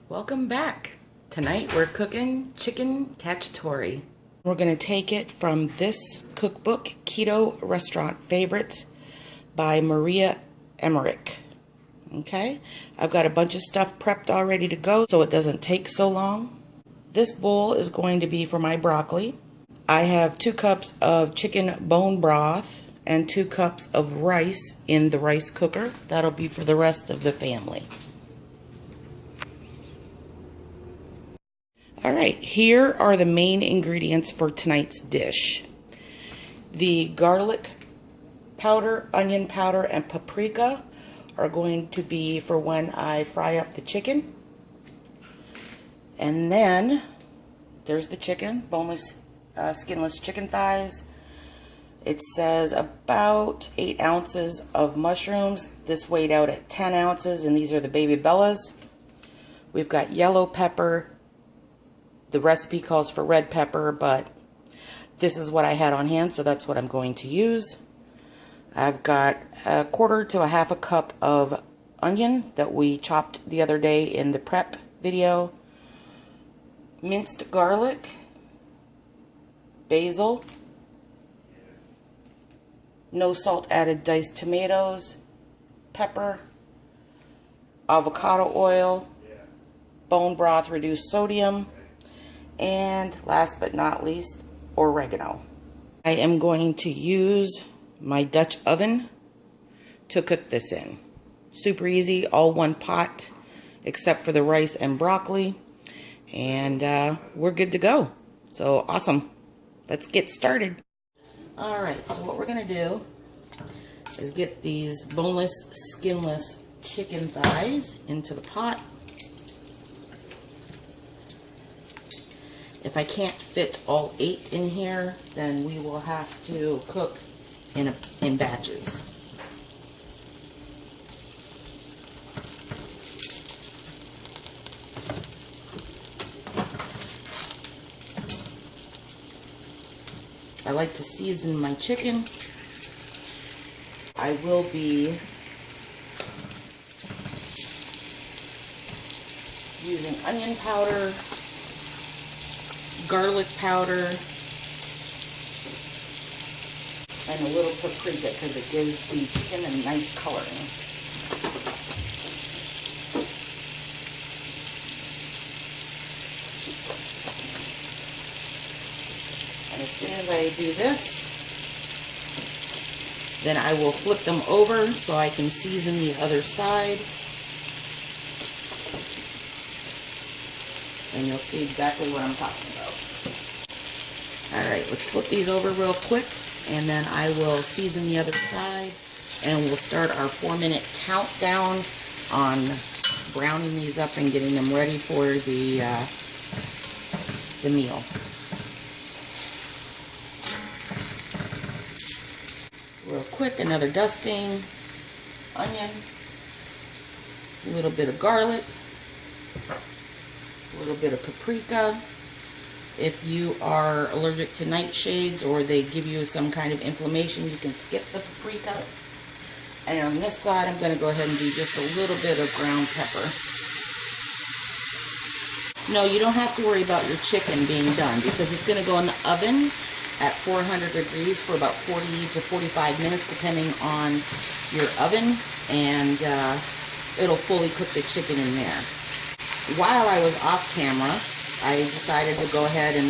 Welcome back. Tonight we're cooking chicken cacciatore. We're going to take it from this cookbook, Keto Restaurant Favorites by Maria Emmerich. Okay, I've got a bunch of stuff prepped all ready to go so it doesn't take so long. This bowl is going to be for my broccoli. I have 2 cups of chicken bone broth and 2 cups of rice in the rice cooker. That'll be for the rest of the family. Alright, here are the main ingredients for tonight's dish. The garlic powder, onion powder, and paprika are going to be for when I fry up the chicken. And then there's the chicken, boneless, skinless chicken thighs. It says about 8 ounces of mushrooms. This weighed out at 10 ounces, and these are the baby bellas. We've got yellow pepper. The recipe calls for red pepper, but this is what I had on hand, so that's what I'm going to use. I've got 1/4 to 1/2 cup of onion that we chopped the other day in the prep video. Minced garlic, basil, no salt added diced tomatoes, pepper, avocado oil, bone broth reduced sodium, and last but not least, oregano. I am going to use my Dutch oven to cook this in. Super easy, all one pot, except for the rice and broccoli. And we're good to go. So awesome. Let's get started. Alright, so what we're going to do is get these boneless, skinless chicken thighs into the pot. If I can't fit all 8 in here, then we will have to cook in batches. I like to season my chicken. I will be using onion powder, garlic powder, and a little paprika because it gives the chicken a nice coloring. And as soon as I do this, then I will flip them over so I can season the other side. And you'll see exactly what I'm talking about. Alright, let's flip these over real quick, and then I will season the other side, and we'll start our 4-minute countdown on browning these up and getting them ready for the meal. Real quick, another dusting, onion, a little bit of garlic, a little bit of paprika. If you are allergic to nightshades or they give you some kind of inflammation, you can skip the paprika. And on this side, I'm going to go ahead and do just a little bit of ground pepper. No, you don't have to worry about your chicken being done because it's going to go in the oven at 400 degrees for about 40 to 45 minutes, depending on your oven, and it'll fully cook the chicken in there. While I was off camera, I decided to go ahead and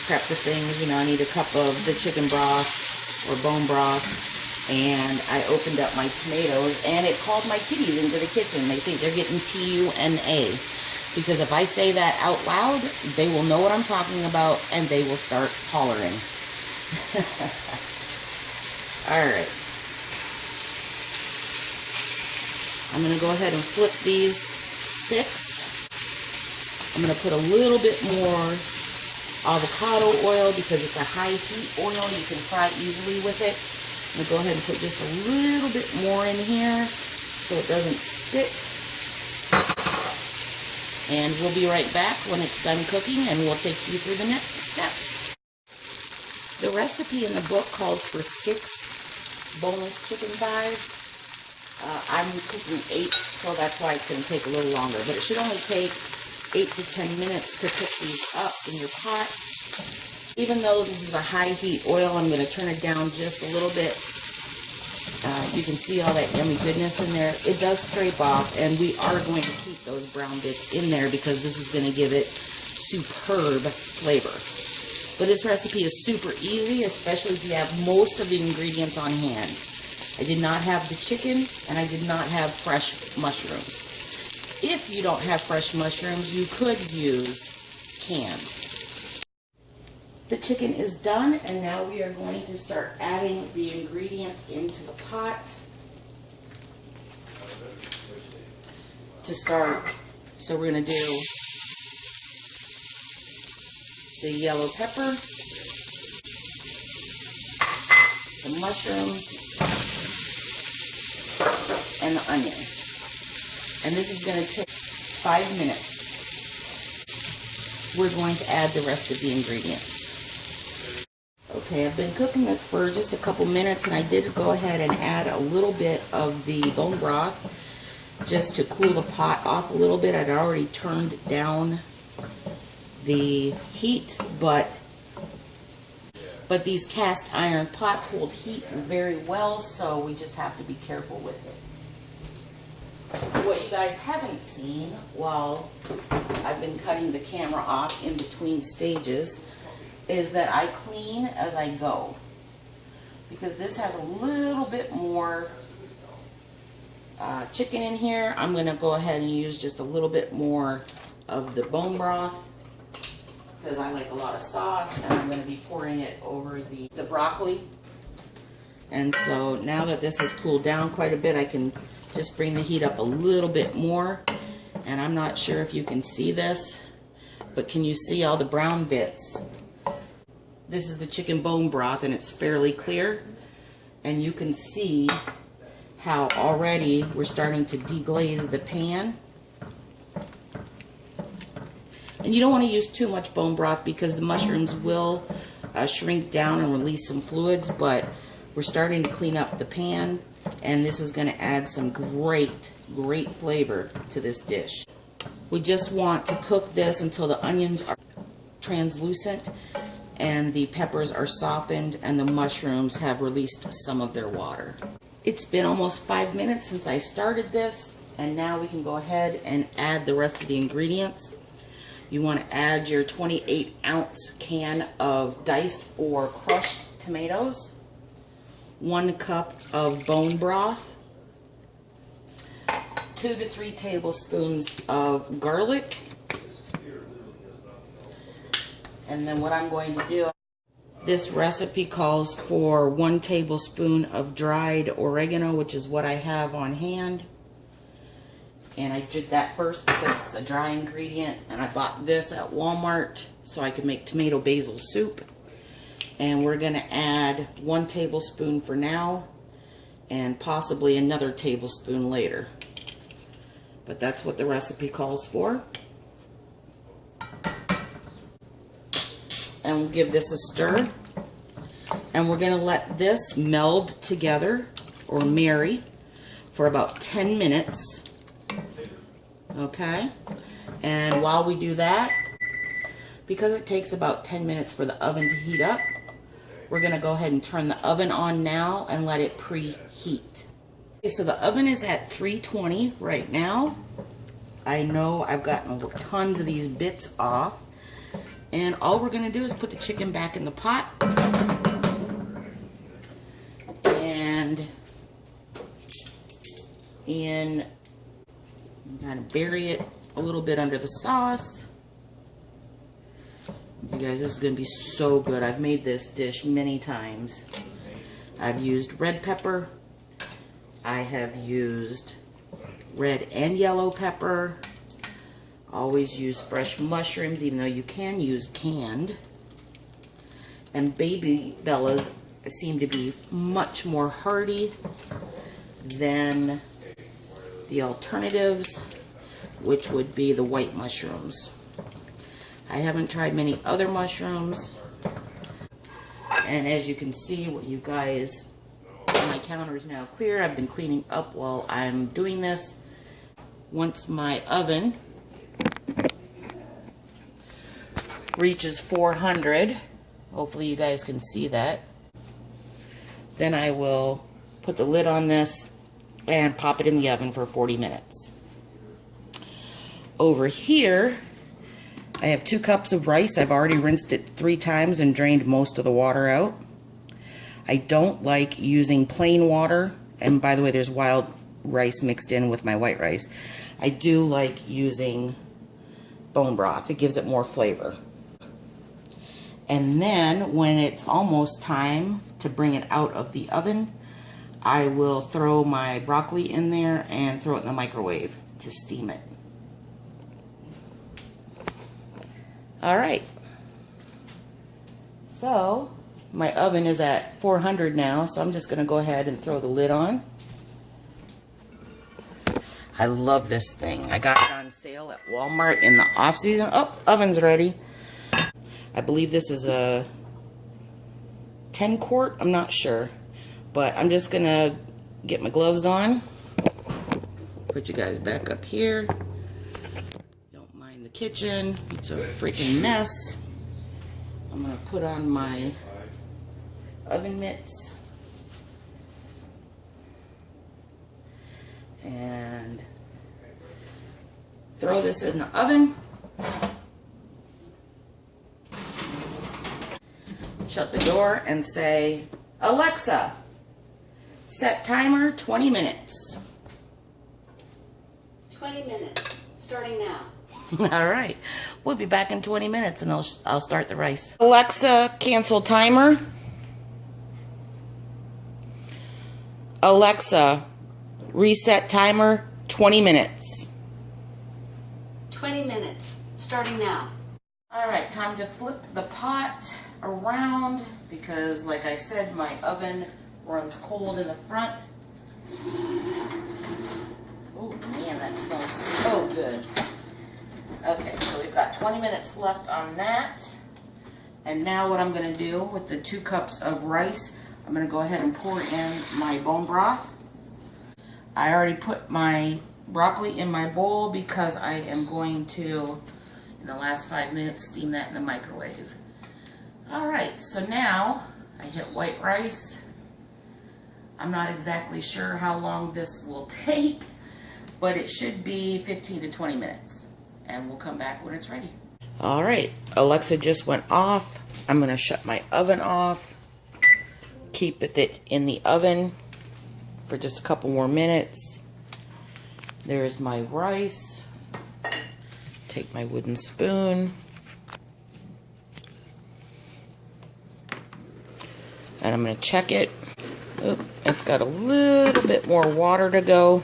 prep the things. You know, I need a cup of the chicken broth or bone broth, and I opened up my tomatoes, and it called my kitties into the kitchen. They think they're getting T-U-N-A, because if I say that out loud, they will know what I'm talking about, and they will start hollering. Alright. I'm going to go ahead and flip these 6. I'm going to put a little bit more avocado oil because it's a high heat oil. You can fry easily with it. I'm going to go ahead and put just a little bit more in here so it doesn't stick. And we'll be right back when it's done cooking, and we'll take you through the next steps. The recipe in the book calls for 6 boneless chicken thighs. I'm cooking 8, so that's why it's going to take a little longer. But it should only take 8 to 10 minutes to cook these up in your pot. Even though this is a high heat oil, I'm going to turn it down just a little bit. You can see all that yummy goodness in there. It does scrape off, and we are going to keep those brown bits in there because this is going to give it superb flavor. But this recipe is super easy, especially if you have most of the ingredients on hand. I did not have the chicken, and I did not have fresh mushrooms. If you don't have fresh mushrooms, you could use canned. The chicken is done, and now we are going to start adding the ingredients into the pot to start. So we're going to do the yellow pepper, the mushrooms, and the onion. And this is going to take 5 minutes. We're going to add the rest of the ingredients. Okay, I've been cooking this for just a couple minutes, and I did go ahead and add a little bit of the bone broth just to cool the pot off a little bit. I'd already turned down the heat, but these cast iron pots hold heat very well, so we just have to be careful with it. What you guys haven't seen while I've been cutting the camera off in between stages is that I clean as I go, because this has a little bit more chicken in here. I'm going to go ahead and use just a little bit more of the bone broth because I like a lot of sauce, and I'm going to be pouring it over the broccoli. And so now that this has cooled down quite a bit, I can just bring the heat up a little bit more. And I'm not sure if you can see this, but can you see all the brown bits? This is the chicken bone broth, and it's fairly clear, and you can see how already we're starting to deglaze the pan. And you don't want to use too much bone broth because the mushrooms will shrink down and release some fluids, but we're starting to clean up the pan, and this is going to add some great flavor to this dish. We just want to cook this until the onions are translucent and the peppers are softened and the mushrooms have released some of their water. It's been almost 5 minutes since I started this, and now we can go ahead and add the rest of the ingredients. You want to add your 28-ounce can of diced or crushed tomatoes, 1 cup of bone broth, 2 to 3 tablespoons of garlic. And then what I'm going to do, this recipe calls for 1 tablespoon of dried oregano, which is what I have on hand. And I did that first because it's a dry ingredient, and I bought this at Walmart so I could make tomato basil soup. And we're going to add 1 tablespoon for now and possibly another tablespoon later. But that's what the recipe calls for. And we'll give this a stir. And we're going to let this meld together or marry for about 10 minutes. Okay? And while we do that, because it takes about 10 minutes for the oven to heat up, we're going to go ahead and turn the oven on now and let it preheat. Okay, so the oven is at 320 right now. I know I've gotten tons of these bits off. And all we're going to do is put the chicken back in the pot and kind of bury it a little bit under the sauce. You guys, this is going to be so good. I've made this dish many times. I've used red pepper. I have used red and yellow pepper. Always use fresh mushrooms, even though you can use canned. And baby bellas seem to be much more hardy than the alternatives, which would be the white mushrooms. I haven't tried many other mushrooms. And as you can see, what you guys, my counter is now clear. I've been cleaning up while I'm doing this. Once my oven reaches 400, hopefully you guys can see that, then I will put the lid on this and pop it in the oven for 40 minutes. Over here, I have 2 cups of rice. I've already rinsed it 3 times and drained most of the water out. I don't like using plain water, and by the way, there's wild rice mixed in with my white rice. I do like using bone broth. It gives it more flavor. And then when it's almost time to bring it out of the oven, I will throw my broccoli in there and throw it in the microwave to steam it. Alright, so my oven is at 400 now, so I'm just going to go ahead and throw the lid on. I love this thing. I got it on sale at Walmart in the off-season. Oh, oven's ready. I believe this is a 10 quart, I'm not sure. But I'm just going to get my gloves on. Put you guys back up here. Don't mind the kitchen. It's a freaking mess. I'm going to put on my oven mitts. And throw this in the oven. Shut the door and say, Alexa, set timer 20 minutes. 20 minutes, starting now. Alright, we'll be back in 20 minutes and I'll start the rice. Alexa, cancel timer. Alexa, reset timer 20 minutes. 20 minutes, starting now. Alright, time to flip the pot around because, like I said, my oven runs cold in the front. Oh man, that smells so good. Okay, so we've got 20 minutes left on that. And now what I'm going to do with the 2 cups of rice, I'm going to go ahead and pour in my bone broth. I already put my broccoli in my bowl because I am going to, in the last 5 minutes, steam that in the microwave. Alright, so now I hit white rice. I'm not exactly sure how long this will take, but it should be 15 to 20 minutes. And we'll come back when it's ready. Alright, Alexa just went off. I'm going to shut my oven off. Keep it in the oven for just a couple more minutes. There's my rice. Take my wooden spoon. And I'm going to check it. Oh, it's got a little bit more water to go.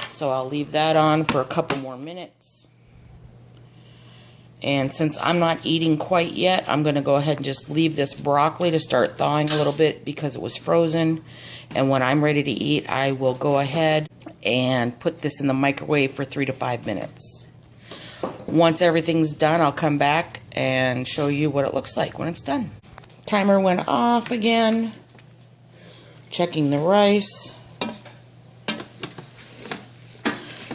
So I'll leave that on for a couple more minutes. And since I'm not eating quite yet, I'm going to go ahead and just leave this broccoli to start thawing a little bit because it was frozen. And when I'm ready to eat, I will go ahead and put this in the microwave for 3 to 5 minutes. Once everything's done, I'll come back and show you what it looks like when it's done. Timer went off again. Checking the rice.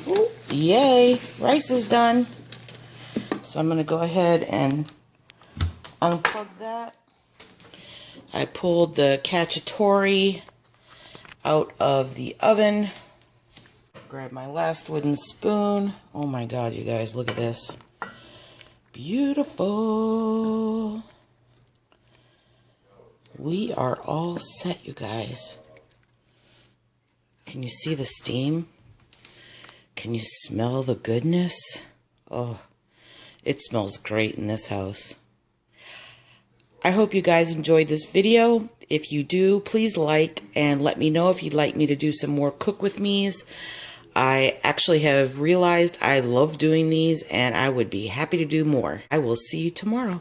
Ooh, yay, rice is done. So I'm going to go ahead and unplug that. I pulled the Cacciatore out of the oven. Grab my last wooden spoon. Oh my god, you guys, look at this. Beautiful. We are all set, you guys. Can you see the steam? Can you smell the goodness? Oh, it smells great in this house. I hope you guys enjoyed this video. If you do, please like and let me know if you'd like me to do some more cook with me's. I actually have realized I love doing these and I would be happy to do more. I will see you tomorrow.